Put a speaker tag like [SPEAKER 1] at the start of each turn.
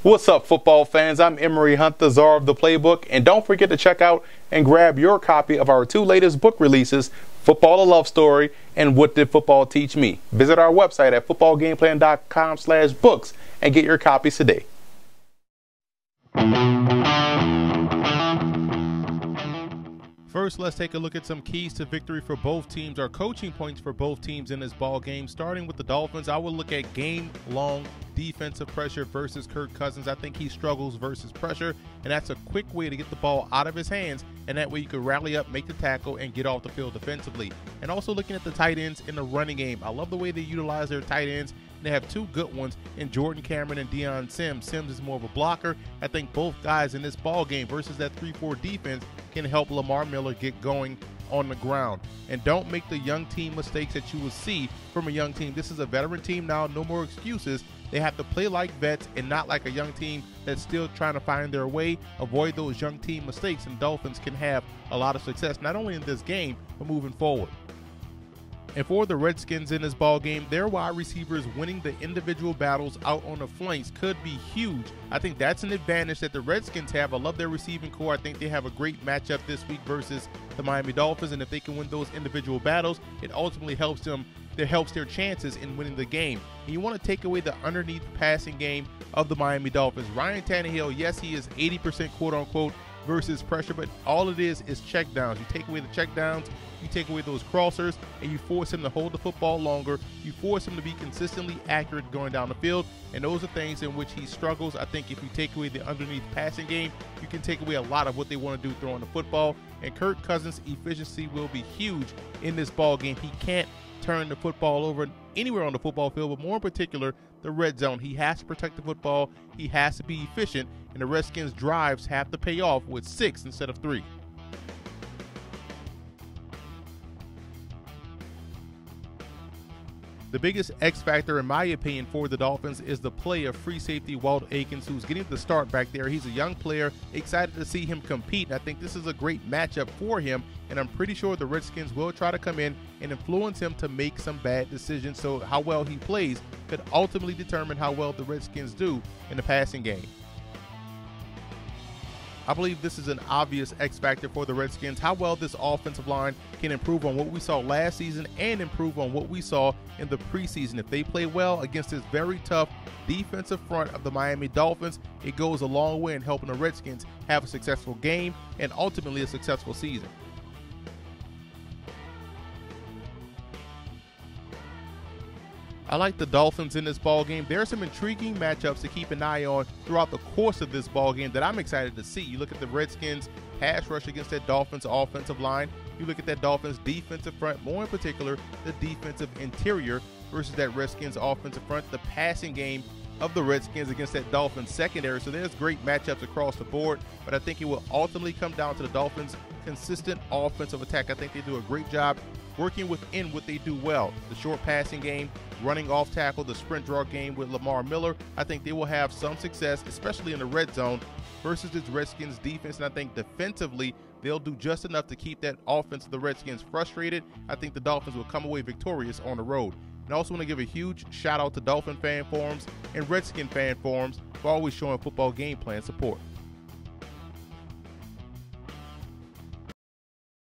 [SPEAKER 1] What's up, football fans? I'm Emery Hunt, the czar of the playbook, and don't forget to check out and grab your copy of our two latest book releases, Football: A Love Story and What Did Football Teach Me? Visit our website at footballgameplan.com/books and get your copies today.
[SPEAKER 2] First, let's take a look at some keys to victory for both teams, or coaching points for both teams in this ball game. Starting with the Dolphins, I will look at game-long defensive pressure versus Kirk Cousins. I think he struggles versus pressure, and that's a quick way to get the ball out of his hands, and that way you can rally up, make the tackle, and get off the field defensively. And also looking at the tight ends in the running game. I love the way they utilize their tight ends. They have two good ones in Jordan Cameron and Deion Sims. Sims is more of a blocker. I think both guys in this ball game versus that 3-4 defense can help Lamar Miller get going on the ground. And don't make the young team mistakes that you will see from a young team. This is a veteran team now, no more excuses. They have to play like vets and not like a young team that's still trying to find their way. Avoid those young team mistakes, and Dolphins can have a lot of success, not only in this game, but moving forward. And for the Redskins in this ball game, their wide receivers winning the individual battles out on the flanks could be huge. I think that's an advantage that the Redskins have. I love their receiving core. I think they have a great matchup this week versus the Miami Dolphins, and if they can win those individual battles, it ultimately helps them. It helps their chances in winning the game. And you want to take away the underneath passing game of the Miami Dolphins. Ryan Tannehill, yes, he is 80% quote-unquote versus pressure, but all it is check downs. You take away the check downs, you take away those crossers, and you force him to hold the football longer. You force him to be consistently accurate going down the field, and those are things in which he struggles. I think if you take away the underneath passing game, you can take away a lot of what they want to do throwing the football, and Kirk Cousins' efficiency will be huge in this ball game. He can't turn the football over anywhere on the football field, but more in particular, the red zone. He has to protect the football. He has to be efficient, and the Redskins' drives have to pay off with 6 instead of 3. The biggest X factor, in my opinion, for the Dolphins is the play of free safety Walt Aikens, who's getting the start back there. He's a young player, excited to see him compete. I think this is a great matchup for him, and I'm pretty sure the Redskins will try to come in and influence him to make some bad decisions. So how well he plays could ultimately determine how well the Redskins do in the passing game. I believe this is an obvious X factor for the Redskins, how well this offensive line can improve on what we saw last season and improve on what we saw in the preseason. If they play well against this very tough defensive front of the Miami Dolphins, it goes a long way in helping the Redskins have a successful game and ultimately a successful season. I like the Dolphins in this ball game. There are some intriguing matchups to keep an eye on throughout the course of this ball game that I'm excited to see. You look at the Redskins pass rush against that Dolphins offensive line. You look at that Dolphins defensive front, more in particular, the defensive interior versus that Redskins offensive front, the passing game of the Redskins against that Dolphins secondary. So there's great matchups across the board, but I think it will ultimately come down to the Dolphins' consistent offensive attack. I think they do a great job working within what they do well. The short passing game, running off tackle, the sprint draw game with Lamar Miller. I think they will have some success, especially in the red zone versus this Redskins defense. And I think defensively, they'll do just enough to keep that offense of the Redskins frustrated. I think the Dolphins will come away victorious on the road. And I also want to give a huge shout out to Dolphin fan forums and Redskin fan forums for always showing football game plan support.